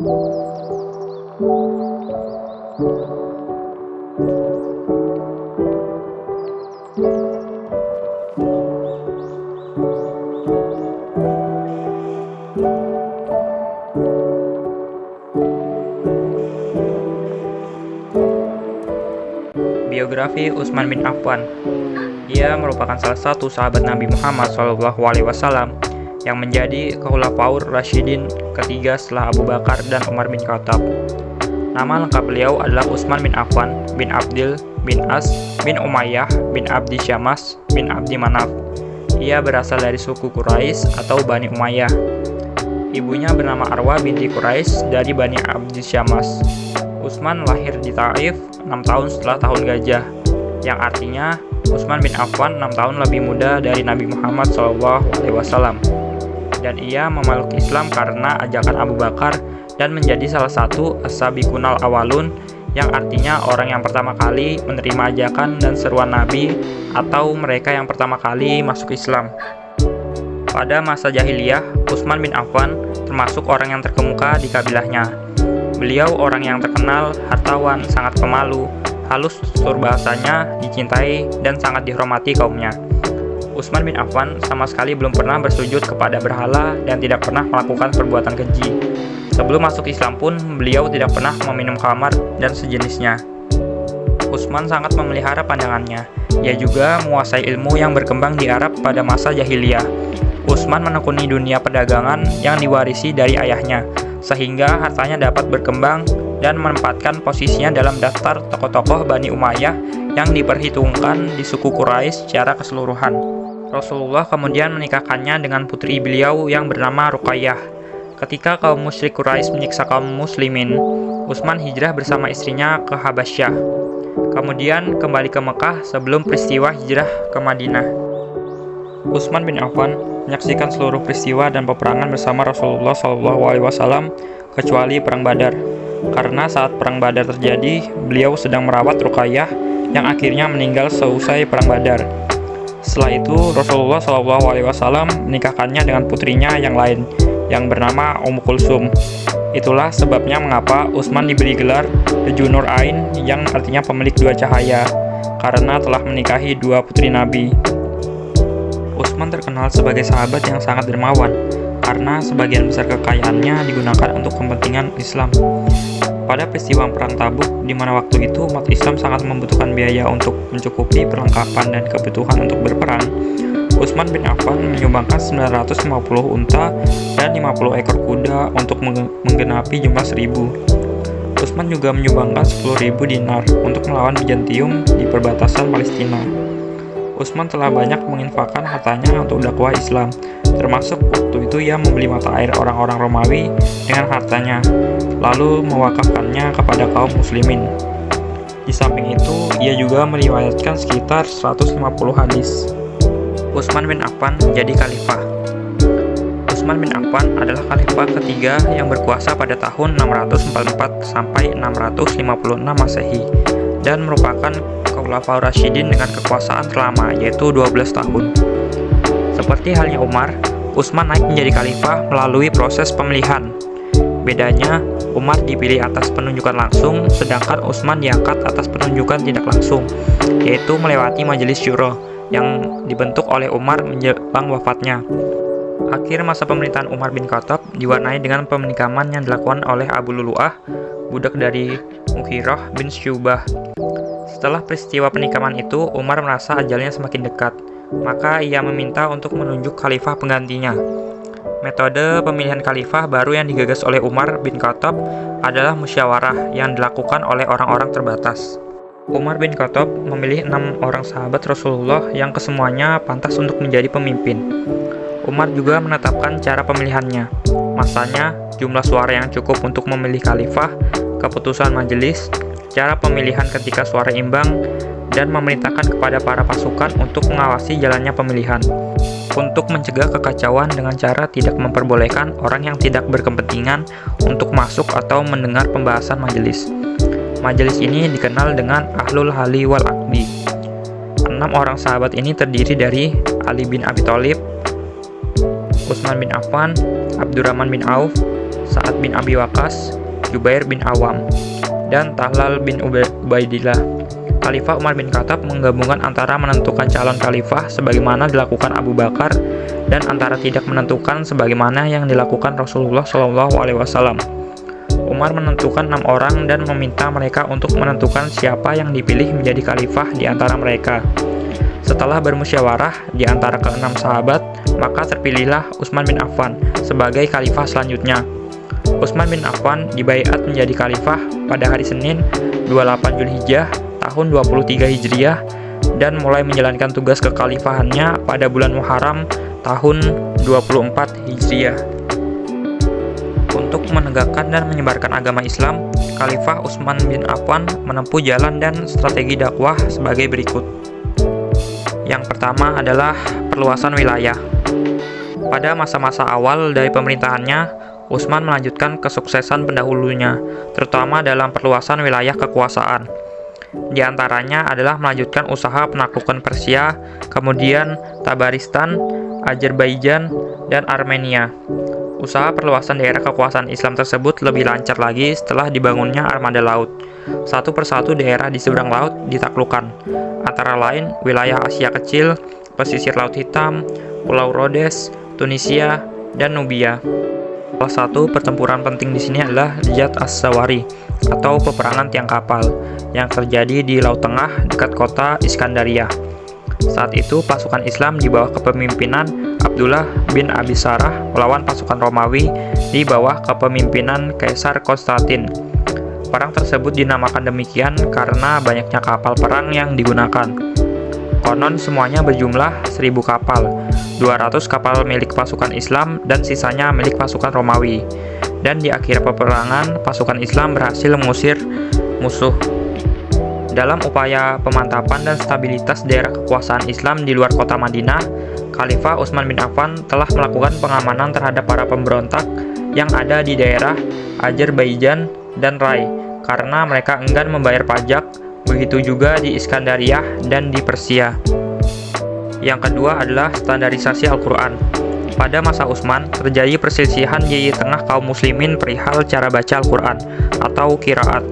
Biografi Utsman bin Affan. Ia merupakan salah satu sahabat Nabi Muhammad SAW yang menjadi Khulafaur Rasyidin ketiga setelah Abu Bakar dan Umar bin Khattab. Nama lengkap beliau adalah Utsman bin Affan bin Abdil bin As bin Umayyah bin Abdi Syams bin Abdi Manaf. Ia berasal dari suku Quraisy atau Bani Umayyah. Ibunya bernama Arwa binti Quraisy dari Bani Abdi Syams. Utsman lahir di Taif 6 tahun setelah tahun gajah, yang artinya Utsman bin Affan 6 tahun lebih muda dari Nabi Muhammad SAW. Dan ia memeluk Islam karena ajakan Abu Bakar dan menjadi salah satu as-sabiqunal awalun, yang artinya orang yang pertama kali menerima ajakan dan seruan Nabi atau mereka yang pertama kali masuk Islam. Pada masa jahiliyah, Utsman bin Affan termasuk orang yang terkemuka di kabilahnya. Beliau orang yang terkenal, hartawan, sangat pemalu, halus tutur bahasanya, dicintai, dan sangat dihormati kaumnya. Utsman bin Affan sama sekali belum pernah bersujud kepada berhala dan tidak pernah melakukan perbuatan keji. Sebelum masuk Islam pun, beliau tidak pernah meminum khamar dan sejenisnya. Utsman sangat memelihara pandangannya. Ia juga menguasai ilmu yang berkembang di Arab pada masa jahiliyah. Utsman menekuni dunia perdagangan yang diwarisi dari ayahnya, sehingga hartanya dapat berkembang dan menempatkan posisinya dalam daftar tokoh-tokoh Bani Umayyah yang diperhitungkan di suku Quraisy secara keseluruhan. Rasulullah kemudian menikahkannya dengan putri beliau yang bernama Ruqayyah. Ketika kaum musyrik Quraisy menyiksa kaum muslimin, Utsman hijrah bersama istrinya ke Habasyah, kemudian kembali ke Mekah sebelum peristiwa hijrah ke Madinah. Utsman bin Affan menyaksikan seluruh peristiwa dan peperangan bersama Rasulullah SAW kecuali Perang Badar. Karena saat Perang Badar terjadi, beliau sedang merawat Ruqayyah yang akhirnya meninggal seusai Perang Badar. Setelah itu, Rasulullah SAW menikahkannya dengan putrinya yang lain, yang bernama Ummu Kulsum. Itulah sebabnya mengapa Utsman diberi gelar Dzu Nur Ain, yang artinya pemilik dua cahaya, karena telah menikahi dua putri Nabi. Utsman terkenal sebagai sahabat yang sangat dermawan, karena sebagian besar kekayaannya digunakan untuk kepentingan Islam. Pada peristiwa Perang Tabuk, di mana waktu itu umat Islam sangat membutuhkan biaya untuk mencukupi perlengkapan dan kebutuhan untuk berperang, Utsman bin Affan menyumbangkan 950 unta dan 50 ekor kuda untuk menggenapi jumlah 1000. Utsman juga menyumbangkan 10.000 dinar untuk melawan Bizantium di perbatasan Palestina. Utsman telah banyak menginfakkan hartanya untuk dakwah Islam, termasuk waktu itu ia membeli mata air orang-orang Romawi dengan hartanya, lalu mewakafkannya kepada kaum muslimin. Di samping itu, ia juga meriwayatkan sekitar 150 hadis. Utsman bin Affan menjadi khalifah. Utsman bin Affan adalah khalifah ketiga yang berkuasa pada tahun 644 sampai 656 Masehi dan merupakan Khulafaur Rasyidin dengan kekuasaan terlama, yaitu 12 tahun. Seperti halnya Umar, Utsman naik menjadi khalifah melalui proses pemilihan. Bedanya, Umar dipilih atas penunjukan langsung, sedangkan Utsman diangkat atas penunjukan tidak langsung, yaitu melewati majelis syuro yang dibentuk oleh Umar menjelang wafatnya. Akhir masa pemerintahan Umar bin Khattab diwarnai dengan penikaman yang dilakukan oleh Abu Lulu'ah, budak dari Mughirah bin Syu'bah. Setelah peristiwa penikaman itu, Umar merasa ajalnya semakin dekat, maka ia meminta untuk menunjuk khalifah penggantinya. Metode pemilihan khalifah baru yang digagas oleh Umar bin Khattab adalah musyawarah yang dilakukan oleh orang-orang terbatas. Umar bin Khattab memilih 6 orang sahabat Rasulullah yang kesemuanya pantas untuk menjadi pemimpin. Umar juga menetapkan cara pemilihannya, masanya, jumlah suara yang cukup untuk memilih khalifah, keputusan majelis, cara pemilihan ketika suara imbang, dan memerintahkan kepada para pasukan untuk mengawasi jalannya pemilihan. Untuk mencegah kekacauan dengan cara tidak memperbolehkan orang yang tidak berkepentingan untuk masuk atau mendengar pembahasan majelis. Majelis ini dikenal dengan Ahlul Halli wal Aqdi. 6 orang sahabat ini terdiri dari Ali bin Abi Thalib, Utsman bin Affan, Abdurrahman bin Auf, Sa'ad bin Abi Waqqas, Jubair bin Awam, dan Tahlal bin Ubaidillah. Khalifah Umar bin Khattab menggabungkan antara menentukan calon khalifah sebagaimana dilakukan Abu Bakar dan antara tidak menentukan sebagaimana yang dilakukan Rasulullah SAW. Umar menentukan 6 orang dan meminta mereka untuk menentukan siapa yang dipilih menjadi khalifah di antara mereka. Setelah bermusyawarah di antara ke-6 sahabat, maka terpilihlah Utsman bin Affan sebagai khalifah selanjutnya. Utsman bin Affan dibaiat menjadi khalifah pada hari Senin 28 Zulhijjah tahun 23 Hijriah dan mulai menjalankan tugas kekhalifahannya pada bulan Muharram tahun 24 Hijriah. Untuk menegakkan dan menyebarkan agama Islam, Khalifah Utsman bin Affan menempuh jalan dan strategi dakwah sebagai berikut. Yang pertama adalah perluasan wilayah. Pada masa-masa awal dari pemerintahannya, Utsman melanjutkan kesuksesan pendahulunya, terutama dalam perluasan wilayah kekuasaan. Di antaranya adalah melanjutkan usaha penaklukan Persia, kemudian Tabaristan, Azerbaijan, dan Armenia. Usaha perluasan daerah kekuasaan Islam tersebut lebih lancar lagi setelah dibangunnya armada laut. Satu persatu daerah di seberang laut ditaklukkan, antara lain wilayah Asia Kecil, pesisir Laut Hitam, Pulau Rhodes, Tunisia, dan Nubia. Salah satu pertempuran penting di sini adalah Zat As-Sawari atau peperangan tiang kapal yang terjadi di Laut Tengah dekat kota Iskandaria. Saat itu pasukan Islam di bawah kepemimpinan Abdullah bin Abi Sarah melawan pasukan Romawi di bawah kepemimpinan Kaisar Konstantin. Perang tersebut dinamakan demikian karena banyaknya kapal perang yang digunakan. Konon semuanya berjumlah 1000 kapal, 200 kapal milik pasukan Islam dan sisanya milik pasukan Romawi. Dan di akhir peperangan, pasukan Islam berhasil mengusir musuh. Dalam upaya pemantapan dan stabilitas daerah kekuasaan Islam di luar kota Madinah, Khalifah Utsman bin Affan telah melakukan pengamanan terhadap para pemberontak yang ada di daerah Azerbaijan dan Rai karena mereka enggan membayar pajak. Begitu juga di Iskandaria dan di Persia. Yang kedua adalah standarisasi Al-Quran. Pada masa Utsman, terjadi perselisihan di tengah kaum muslimin perihal cara baca Al-Quran atau qiraat.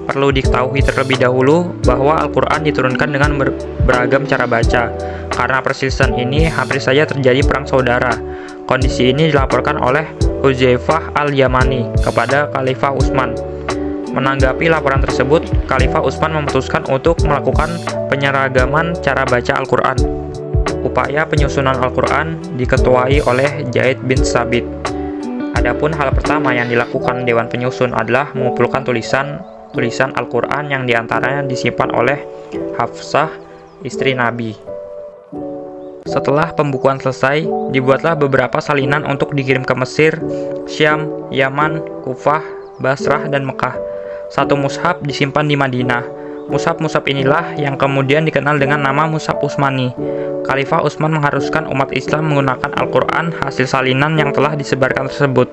Perlu diketahui terlebih dahulu bahwa Al-Quran diturunkan dengan beragam cara baca. Karena perselisihan ini hampir saja terjadi perang saudara. Kondisi ini dilaporkan oleh Hudzaifah Al-Yamani kepada Khalifah Utsman. Menanggapi laporan tersebut, Khalifah Utsman memutuskan untuk melakukan penyeragaman cara baca Al-Quran. Upaya penyusunan Al-Quran diketuai oleh Zaid bin Tsabit. Adapun hal pertama yang dilakukan Dewan Penyusun adalah mengumpulkan tulisan Al-Quran yang diantaranya disimpan oleh Hafsah, istri Nabi. Setelah pembukuan selesai, dibuatlah beberapa salinan untuk dikirim ke Mesir, Syam, Yaman, Kufah, Basrah, dan Mekah. Satu mushaf disimpan di Madinah. Mushaf-mushaf inilah yang kemudian dikenal dengan nama Mushaf Utsmani. Khalifah Utsman mengharuskan umat Islam menggunakan Al-Quran hasil salinan yang telah disebarkan tersebut.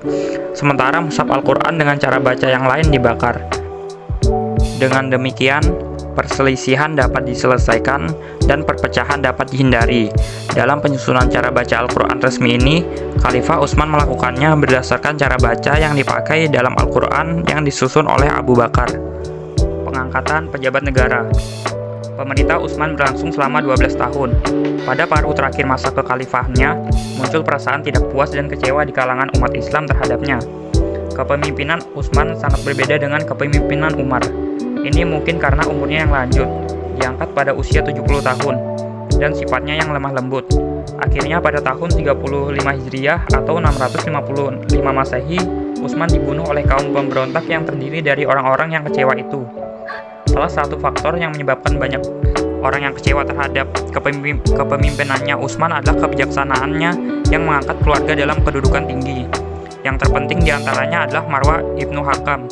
Sementara mushaf Al-Quran dengan cara baca yang lain dibakar. Dengan demikian, perselisihan dapat diselesaikan dan perpecahan dapat dihindari. Dalam penyusunan cara baca Al-Quran resmi ini, Khalifah Utsman melakukannya berdasarkan cara baca yang dipakai dalam Al-Quran yang disusun oleh Abu Bakar. Pengangkatan pejabat negara. Pemerintah Utsman berlangsung selama 12 tahun. Pada paruh terakhir masa kekhalifahannya, muncul perasaan tidak puas dan kecewa di kalangan umat Islam terhadapnya. Kepemimpinan Utsman sangat berbeda dengan kepemimpinan Umar. Ini mungkin karena umurnya yang lanjut, diangkat pada usia 70 tahun, dan sifatnya yang lemah lembut. Akhirnya pada tahun 35 Hijriah atau 655 Masehi, Utsman dibunuh oleh kaum pemberontak yang terdiri dari orang-orang yang kecewa itu. Salah satu faktor yang menyebabkan banyak orang yang kecewa terhadap kepemimpinannya Utsman adalah kebijaksanaannya yang mengangkat keluarga dalam kedudukan tinggi. Yang terpenting diantaranya adalah Marwah ibnu Hakam.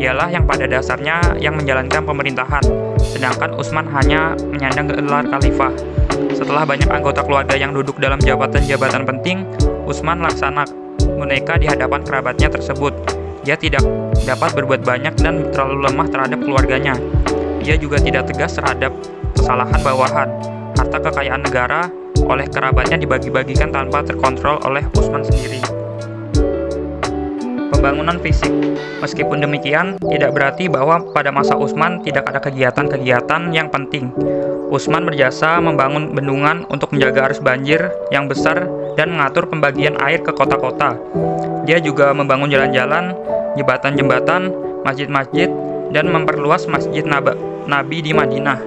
Dialah yang pada dasarnya yang menjalankan pemerintahan, sedangkan Utsman hanya menyandang gelar khalifah. Setelah banyak anggota keluarga yang duduk dalam jabatan-jabatan penting, Utsman laksana boneka di hadapan kerabatnya tersebut. Dia tidak dapat berbuat banyak dan terlalu lemah terhadap keluarganya. Dia juga tidak tegas terhadap kesalahan bawahan. Harta kekayaan negara oleh kerabatnya dibagi-bagikan tanpa terkontrol oleh Utsman sendiri. pembangunan fisik. Meskipun demikian, tidak berarti bahwa pada masa Utsman tidak ada kegiatan-kegiatan yang penting. Utsman berjasa membangun bendungan untuk menjaga arus banjir yang besar dan mengatur pembagian air ke kota-kota. Dia juga membangun jalan-jalan, jembatan-jembatan, masjid-masjid, dan memperluas masjid Nabi di Madinah.